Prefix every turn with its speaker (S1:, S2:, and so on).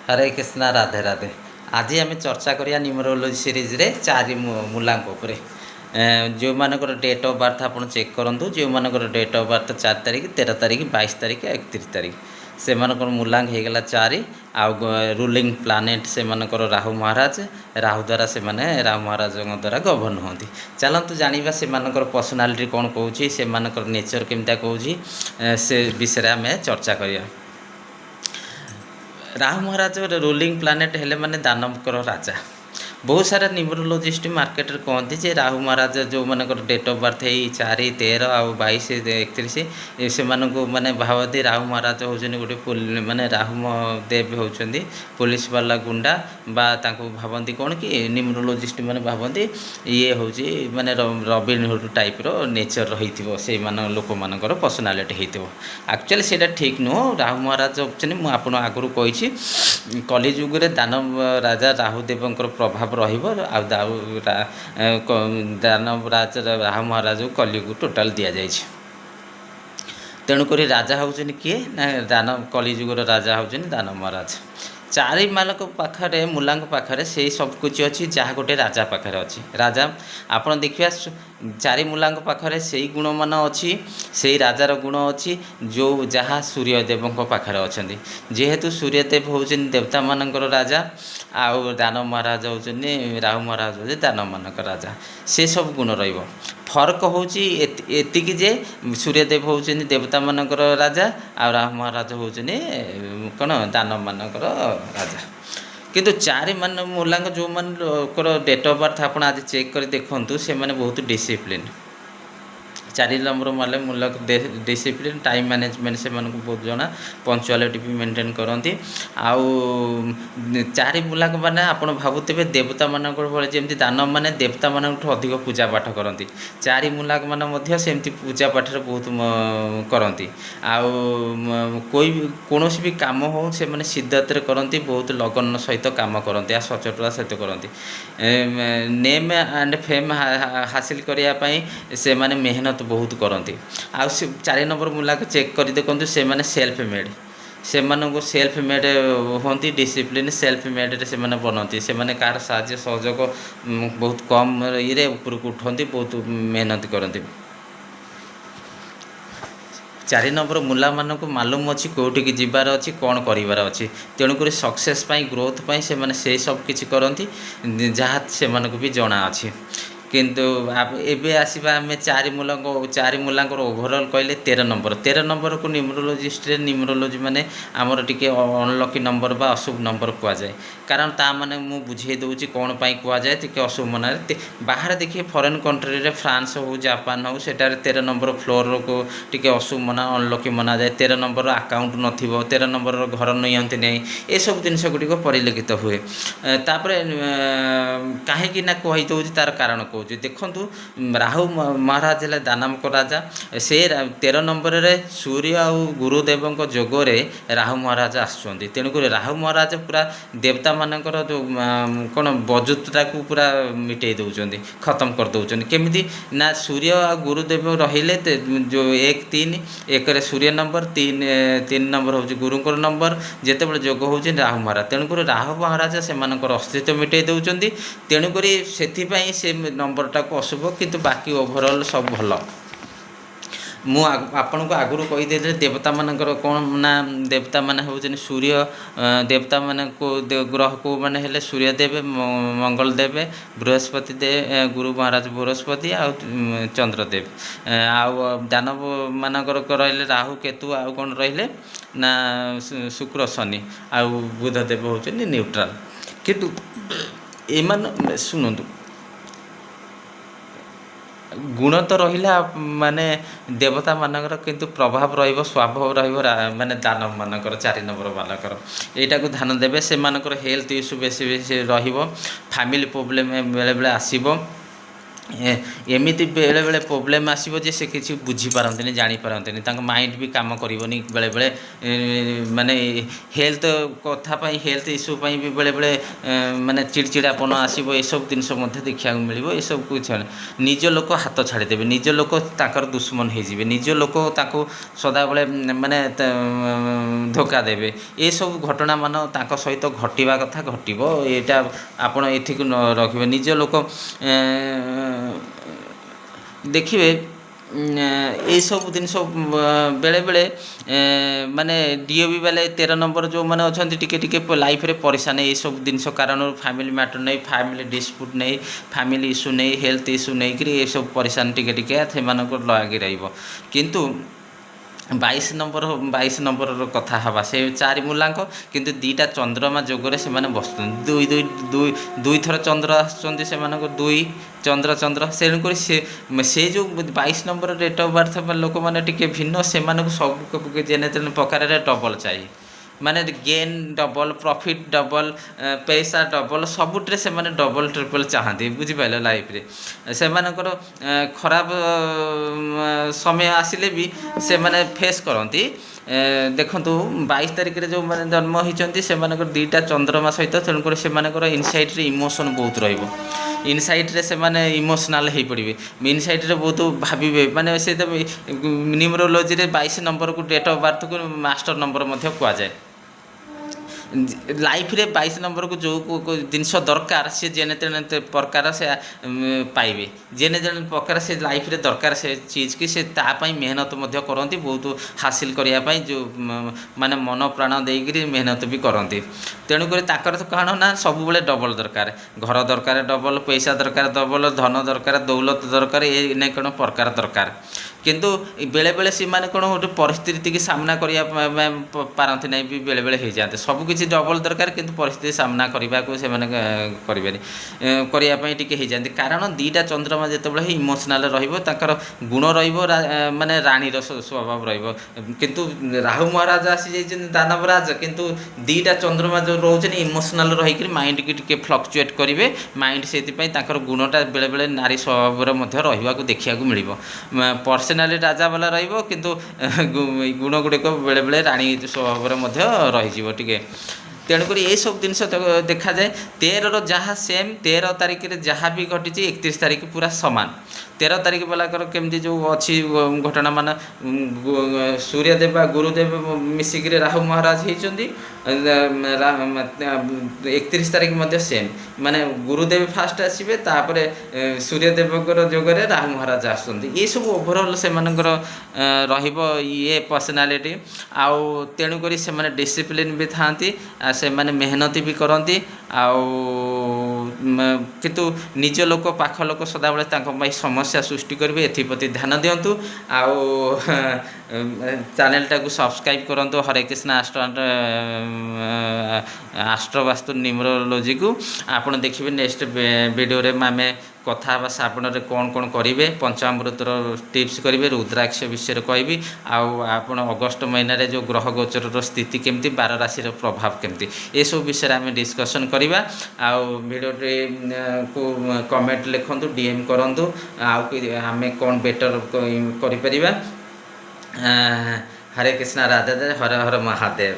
S1: हरे कृष्णा राधे राधे। आज आम चर्चा करिया न्यूमरोलोजी सीरीज रे चारि मूलांक उपरे जो मानकर डेट ऑफ बर्थ आप चेक करूँ जो मानकर डेट ऑफ बर्थ 4 तारीख 13 तारीख 22 तारीख 31 तारीख से मानकर मूलांक होगला 4 आउ रूलिंग प्लानेट से मानकर राहु महाराज राहु द्वारा से माने राहु महाराज द्वारा गवर्न होती। चलतु जाना से मानकर पर्सनालीटी कौन कौन से मानकर नेचर केमता कौन से विषय आम चर्चा करिया। राहु महाराज रूलिंग प्लानेट हेले माने दानवकर राजा। बहुत सारा न्यूमरोलोजिस्ट मार्केट कहते जे राहु महाराज जो मानकर डेट ऑफ बर्थ है 4 13 आउ 22 31 से माने भावती राहु महाराज होचनी गोटे माने राहु देव होचंदी पुलिस वाला गुंडा बा तांको भावती कौन कि न्यूमरोलोजिस्ट माने भावती ये होची माने रॉबिन हुड टाइप रो नेचर रहिथिबो से मान लोक मानकर पर्सनालिटी हेतिबो। एक्चुअली सेटा ठीक नुह। राहु महाराज होचनी मु आपन आगु कहिछि कली युग रे दानव राजा राहुदेवंकर प्रभाव रहिबो आ दानव राज राहु महाराज को कलियुग टोटाल दिया जाइछि। तेणुक राजा होचनी किए ना दानव कलियुगर राजा होचनी दानव महाराज। चारि मालक पाखरे मूलांक पाखरे से सब कुछ अच्छी जहाँ गोटे राजा पाखरे अच्छी राजा आपन देखिया 4 मूलांक पाखरे से गुण मान अच्छी से राजार गुण अच्छी जो जहाँ सूर्यदेव पाखरे अच्छा जेहेतु सूर्यदेव होचन देवता मानकर राजा आउ दानव महाराज होचनी राहु महाराज होचे दानव मानक राजा से सब गुण रहिबो। फर्क होची एतिकी जे सूर्यदेव होचनी देवता मानकर राजा आ राहु महाराज होचनी कौन दानव मानकर राजा। किंतु 4 मान मूलांक जो मान डेट ऑफ बर्थ आप आज चेक कर देखु से माने बहुत डिसिप्लिन 4 नंबर माले मूलक डिसिप्लिन टाइम मैनेजमेंट से मानक बहुत जना पंक्चुअलिटी भी मेंटेन करती। आउ 4 मूलाक मैंने आप भावुवे देवता मानक जमी दानव मैंने देवता मान अधिक पूजा पाठ करती 4 मूलाक मैंने सेमती पूजा पाठ बहुत करती। आउ कोई कौन भी काम हो से मैंने सिद्धत करती बहुत लगन सहित काम करती सचोटता सहित करती। नेम एंड फेम हासिल करने से माने मेहनत बहुत करती। आ 4 नंबर मूलाक चेक कर देखते से माने सेल्फ मेड से सेल्फ मेड होती डिसिप्लिन सेल्फ मेड से बनती से माने कार साहाय्य सहयोग बहुत कम ये उपरको उठती बहुत मेहनत करती। 4 नंबर मूला मान को मालूम अच्छी कौटिकी जीवार अच्छी कौन करार अच्छी तेणुक सक्सेस ग्रोथ से माने से सब किछि करती जहाँ से भी जना अच्छी। किंतु एबे आसीबा आमे 4 मूलांक ओभरऑल कहले 13 नंबर को न्यूमरोलोजिस्ट न्यूमरोलोजी माने आमर टिके अनलकी नंबर बा अशुभ नंबर कुआ जाए कारण ता माने मु बुझे दउची कोन पाई कुआ जाए टिके अशुभ मना बाहर देखिए फॉरेन कंट्री रे फ्रांस हो जापान हो सेटारे 13 नंबर फ्लोर को टिके अशुभ मना अनलकी मना जाए 13 नंबर अकाउंट नथिबो 13 नंबर घर नियंती नै ए सब जिनस गुडी को परिलक्षित हुए। तापरे काहे कि ना कहि दउची तार कारण को देखु राहु महाराज है दानवक राजा से 13 नंबर रे सूर्य आ गुरुदेव जोगरे राहु महाराज आसुँच तेणुक राहु महाराज पूरा देवता मानकर जो कौन बजुता को पूरा मिटे दौरान खत्म कर दौरान केमी ना सूर्य आ गुरुदेव रहिले जो 1 3 1 सूर्य नंबर 3 नंबर हूँ गुरु नंबर जिते जोग हूँ राहु महाराज तेणुक राहु महाराज से अस्तित्व मिटे दौरान तेणुक से नंबर को अशुभ किंतु बाकी ओभरऑल सब भल। मु आपन को आगुरी कहीदे देवता मानकर कौन ना देवता माने होचनी सूर्य देवता माने को ग्रह को माने हेले सूर्य देव मंगल देव बृहस्पति देव गुरु महाराज बृहस्पति आ चंद्रदेव आ दानव मानकर रहिले राहु केतु आ कौन रहिले ना शुक्र शनि आ बुध देव होचनी न्यूट्रल। किंतु एमान सुनंतु गुण तो रहिला माने देवता मानकर किंतु प्रभाव रहिबो स्वभाव रहिबो माने दानव मानकर 4 नंबर मानकर एटा को ध्यान देबे से मानकर हेल्थ इश्यू बेसी बेसी रहिबो फैमिली प्रॉब्लम बेले बेले आसीबो ଏମିତି ବେଳେବେଳେ ପ୍ରୋବ୍ଲେମ୍ ଆସିବ ଯେ ସେ କିଛି ବୁଝିପାରନ୍ତିନି, ଜାଣିପାରନ୍ତିନି, ତାଙ୍କ ମାଇଣ୍ଡ ବି କାମ କରିବନି। ବେଳେବେଳେ ମାନେ ହେଲ୍ଥ କଥା ପାଇଁ, ହେଲ୍ଥ ଇସ୍ୟୁ ପାଇଁ ବି ବେଳେବେଳେ ମାନେ ଚିଡ଼ଚିଡ଼ାପଣ ଆସିବ। ଏସବୁ ଜିନିଷ ମଧ୍ୟ ଦେଖିବାକୁ ମିଳିବ। ଏସବୁ କିଛି ନିଜ ଲୋକ ହାତ ଛାଡ଼ିଦେବେ, ନିଜ ଲୋକ ତାଙ୍କର ଦୁଶ୍ମନ ହେଇଯିବେ, ନିଜ ଲୋକ ତାଙ୍କୁ ସଦାବେଳେ ମାନେ ଧୋକା ଦେବେ। ଏସବୁ ଘଟଣା ମାନ ତାଙ୍କ ସହିତ ଘଟିବା କଥା ଘଟିବ। ଏଇଟା ଆପଣ ଏଠିକୁ ରଖିବେ। ନିଜ ଲୋକ ଦେଖିବେ ଏଇସବୁ ଜିନିଷ ବେଳେବେଳେ ମାନେ DOB ବାଲେ 13 ନମ୍ବର ଯେଉଁମାନେ ଅଛନ୍ତି ଟିକେ ଟିକେ ଲାଇଫରେ ପରିଶାନ ଏଇସବୁ ଜିନିଷ କାରଣରୁ, ଫ୍ୟାମିଲି ମ୍ୟାଟର ନେଇ, ଫ୍ୟାମିଲି ଡିସ୍ପ୍ୟୁଟ୍ ନେଇ, ଫ୍ୟାମିଲି ଇସ୍ୟୁ ନେଇ, ହେଲ୍ଥ ଇସ୍ୟୁ ନେଇକରି ଏସବୁ ପରିଶାନ ଟିକେ ଟିକେ ସେମାନଙ୍କର ଲାଗି ରହିବ। କିନ୍ତୁ 22 ନମ୍ବରର କଥା ହେବା, ସେ 4 ମୂଲାଙ୍କ କିନ୍ତୁ 2ଟା ଚନ୍ଦ୍ରମା ଯୋଗରେ ସେମାନେ ବସୁଛନ୍ତି। ଦୁଇ ଥର ଚନ୍ଦ୍ର ଆସୁଛନ୍ତି ସେମାନଙ୍କ 2 ଚନ୍ଦ୍ର ତେଣୁକରି ସେ ଯେଉଁ 22 ନମ୍ବର ଡେଟ୍ ଅଫ୍ ବାର୍ଥ ଲୋକମାନେ ଟିକେ ଭିନ୍ନ, ସେମାନଙ୍କୁ ସବୁ ଯେନେ ତେନେ ପ୍ରକାରରେ ଡବଲ୍ ଚାହି, ମାନେ ଗେନ୍ ଡବଲ୍, ପ୍ରଫିଟ୍ ଡବଲ୍, ପଇସା ଡବଲ୍, ସବୁଥିରେ ସେମାନେ ଡବଲ୍ ଟ୍ରିପଲ୍ ଚାହାନ୍ତି। ବୁଝିପାରିଲ? ଲାଇଫରେ ସେମାନଙ୍କର ଖରାପ ସମୟ ଆସିଲେ ବି ସେମାନେ ଫେସ୍ କରନ୍ତି। ଦେଖନ୍ତୁ 22 ତାରିଖରେ ଯେଉଁମାନେ ଜନ୍ମ ହୋଇଛନ୍ତି ସେମାନଙ୍କର 2ଟା ଚନ୍ଦ୍ରମା ସହିତ, ତେଣୁକରି ସେମାନଙ୍କର ଇନସାଇଟ୍ରେ ଇମୋସନ୍ ବହୁତ ରହିବ। ଇନସାଇଟ୍ରେ ସେମାନେ ଇମୋସନାଲ୍ ହୋଇପଡ଼ିବେ, ଇନସାଇଟ୍ରେ ବହୁତ ଭାବିବେ। ମାନେ ସେ ନ୍ୟୁମରୋଲୋଜିରେ 22 ନମ୍ବରକୁ ଡେଟ୍ ଅଫ୍ ବାର୍ଥକୁ ମାଷ୍ଟର ନମ୍ବର ମଧ୍ୟ କୁହାଯାଏ। ଲାଇଫରେ 22 ନମ୍ବରକୁ ଯେଉଁ ଜିନିଷ ଦରକାର ସେ ଯେନେ ତେନେ ପ୍ରକାର ସେ ପାଇବେ, ଯେନେ ତେନେ ପ୍ରକାର ସେ ଲାଇଫରେ ଦରକାର ସେ ଚିଜ୍ କି ସେ ତା ପାଇଁ ମେହନତ ମଧ୍ୟ କରନ୍ତି, ବହୁତ ହାସିଲ କରିବା ପାଇଁ ଯେଉଁ ମାନେ ମନ ପ୍ରାଣ ଦେଇକରି ମେହନତ ବି କରନ୍ତି। ତେଣୁକରି ତାଙ୍କର ତ କ'ଣ ନା ସବୁବେଳେ ଡବଲ୍ ଦରକାର, ଘର ଦରକାର ଡବଲ୍, ପଇସା ଦରକାର ଡବଲ୍, ଧନ ଦରକାର, ଦୌଲତ ଦରକାର, ଏ କ'ଣ ପ୍ରକାର ଦରକାର। କିନ୍ତୁ ବେଳେବେଳେ ସେମାନେ କ'ଣ ଗୋଟେ ପରିସ୍ଥିତିକି ସାମ୍ନା କରିବା ପାରନ୍ତି ନାହିଁ ବି, ବେଳେବେଳେ ହେଇଯାଆନ୍ତି। ସବୁକିଛି ଡବଲ୍ ଦରକାର କିନ୍ତୁ ପରିସ୍ଥିତି ସାମ୍ନା କରିବାକୁ ସେମାନେ କରିବେନି, କରିବା ପାଇଁ ଟିକେ ହେଇଯାଆନ୍ତି। କାରଣ 2ଟା ଚନ୍ଦ୍ରମା ଯେତେବେଳେ ଇମୋସନାଲ୍ ରହିବ, ତାଙ୍କର ଗୁଣ ରହିବ ମାନେ ରାଣୀର ସ୍ୱଭାବ ରହିବ। କିନ୍ତୁ ରାହୁ ମହାରାଜ ଆସିଯାଇଛନ୍ତି ଦାନବରାଜ, କିନ୍ତୁ 2ଟା ଚନ୍ଦ୍ରମା ଯେଉଁ ରହୁଛନ୍ତି ଇମୋସନାଲ୍ ରହିକରି ମାଇଣ୍ଡକି ଟିକେ ଫ୍ଲକ୍ଚୁଏଟ୍ କରିବେ। ମାଇଣ୍ଡ ସେଥିପାଇଁ ତାଙ୍କର ଗୁଣଟା ବେଳେବେଳେ ନାରୀ ସ୍ୱଭାବରେ ମଧ୍ୟ ରହିବାକୁ ଦେଖିବାକୁ ମିଳିବ। ପର୍ସନାଲି ରାଜା ବାଲା ରହିବ, କିନ୍ତୁ ଗୁଣ ଗୁଡ଼ିକ ବେଳେବେଳେ ରାଣୀ ସ୍ୱଭାବରେ ମଧ୍ୟ ରହିଯିବ ଟିକେ। ତେଣୁକରି ଏସବୁ ଜିନିଷ ଦେଖାଯାଏ। 13ର ଯାହା ସେମ୍, 13 ତାରିଖରେ ଯାହା ବି ଘଟିଛି 31 ତାରିଖ ପୁରା ସମାନ। 13 ତାରିଖ ବାଲାଙ୍କର କେମିତି ଯେଉଁ ଅଛି ଘଟଣା, ମାନେ ସୂର୍ଯ୍ୟଦେବ ବା ଗୁରୁଦେବ ମିଶିକିରି ରାହୁ ମହାରାଜ ହେଇଛନ୍ତି। 31 ତାରିଖ ମଧ୍ୟ ସେମ୍, ମାନେ ଗୁରୁଦେବ ଫାଷ୍ଟ ଆସିବେ, ତାପରେ ସୂର୍ଯ୍ୟଦେବଙ୍କର ଯୋଗରେ ରାହୁ ମହାରାଜ ଆସୁଛନ୍ତି। ଏସବୁ ଓଭରଅଲ୍ ସେମାନଙ୍କର ରହିବ ପର୍ସନାଲିଟି। ଆଉ ତେଣୁକରି ସେମାନେ ଡିସିପ୍ଲିନ୍ ବି ଥାଆନ୍ତି, ସେମାନେ ମେହନତି ବି କରନ୍ତି। ଆଉ କିନ୍ତୁ ନିଜ ଲୋକ, ପାଖ ଲୋକ ସଦାବେଳେ ତାଙ୍କ ପାଇଁ ସମସ୍ୟା ସୃଷ୍ଟି କରିବେ। ଏଥିପ୍ରତି ଧ୍ୟାନ ଦିଅନ୍ତୁ। ଆଉ ଚ୍ୟାନେଲଟାକୁ ସବସ୍କ୍ରାଇବ୍ କରନ୍ତୁ, ହରେ କୃଷ୍ଣ ଆଷ୍ଟ୍ରବାସ୍ତୁ ନ୍ୟୁମରୋଲୋଜିକୁ। ଆପଣ ଦେଖିବେ ନେକ୍ସଟ ଭିଡ଼ିଓରେ ଆମେ କଥା ହେବା ଶ୍ରାବଣରେ କ'ଣ କ'ଣ କରିବେ, ପଞ୍ଚାମୃତର ଟିପ୍ସ କରିବେ, ରୁଦ୍ରାକ୍ଷ ବିଷୟରେ କହିବି। ଆଉ ଆପଣ ଅଗଷ୍ଟ ମହିନାରେ ଯେଉଁ ଗ୍ରହ ଗୋଚରର ସ୍ଥିତି କେମିତି, 12 ରାଶିର ପ୍ରଭାବ କେମିତି, ଏସବୁ ବିଷୟରେ ଆମେ ଡିସ୍କସନ୍ କରିବା। ଆଉ ଭିଡ଼ିଓଟିକୁ କମେଣ୍ଟ ଲେଖନ୍ତୁ, DM କରନ୍ତୁ, ଆଉ ଆମେ କ'ଣ ବେଟର୍ କରିପାରିବା। ହରେ କୃଷ୍ଣ, ରାଧେ ରାଧେ, ହର ହର ମହାଦେବ।